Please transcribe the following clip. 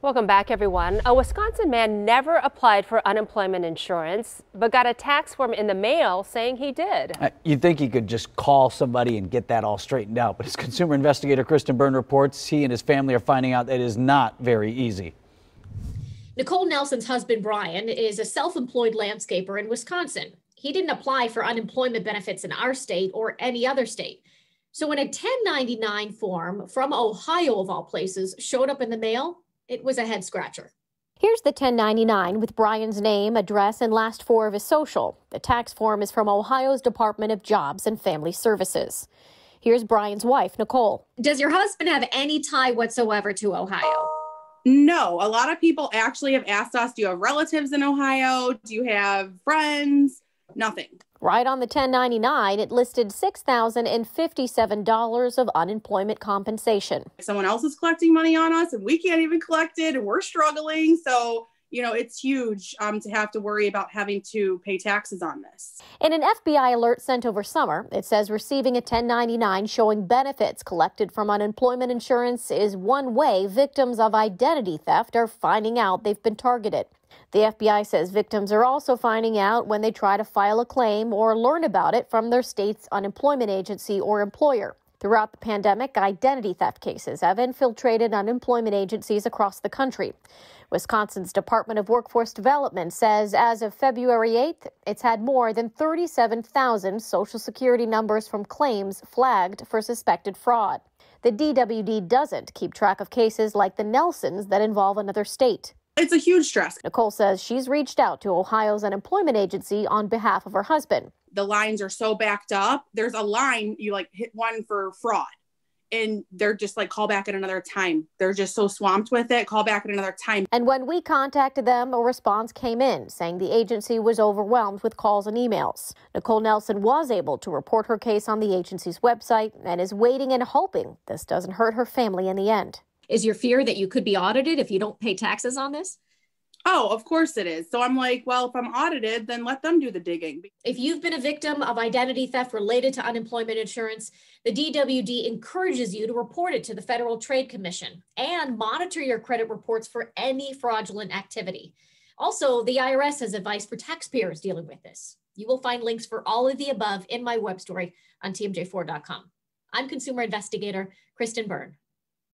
Welcome back, everyone. A Wisconsin man never applied for unemployment insurance, but got a tax form in the mail saying he did. You'd think he could just call somebody and get that all straightened out, but as consumer investigator Kristen Byrne reports, he and his family are finding out that it is not very easy. Nicole Nelson's husband, Bryan, is a self-employed landscaper in Wisconsin. He didn't apply for unemployment benefits in our state or any other state. So when a 1099 form from Ohio, of all places, showed up in the mail, it was a head scratcher. Here's the 1099 with Bryan's name, address, and last four of his social. The tax form is from Ohio's Department of Jobs and Family Services. Here's Bryan's wife, Nicole. Does your husband have any tie whatsoever to Ohio? No, a lot of people actually have asked us, do you have relatives in Ohio? Do you have friends? Nothing. Right on the 1099, it listed $6,057 of unemployment compensation. Someone else is collecting money on us and we can't even collect it and we're struggling. So, it's huge to have to worry about having to pay taxes on this. In an FBI alert sent over summer, it says receiving a 1099 showing benefits collected from unemployment insurance is one way victims of identity theft are finding out they've been targeted. The FBI says victims are also finding out when they try to file a claim or learn about it from their state's unemployment agency or employer. Throughout the pandemic, identity theft cases have infiltrated unemployment agencies across the country. Wisconsin's Department of Workforce Development says as of February 8th, it's had more than 37,000 Social Security numbers from claims flagged for suspected fraud. The DWD doesn't keep track of cases like the Nelsons that involve another state. It's a huge stress. Nicole says she's reached out to Ohio's unemployment agency on behalf of her husband. The lines are so backed up. There's a line, you hit one for fraud and they're just call back at another time. They're just so swamped with it. Call back at another time. And when we contacted them, a response came in saying the agency was overwhelmed with calls and emails. Nicole Nelson was able to report her case on the agency's website and is waiting and hoping this doesn't hurt her family in the end. Is your fear that you could be audited if you don't pay taxes on this? Oh, of course it is. So I'm well, if I'm audited, then let them do the digging. If you've been a victim of identity theft related to unemployment insurance, the DWD encourages you to report it to the Federal Trade Commission and monitor your credit reports for any fraudulent activity. Also, the IRS has advice for taxpayers dealing with this. You will find links for all of the above in my web story on tmj4.com. I'm consumer investigator Kristen Byrne.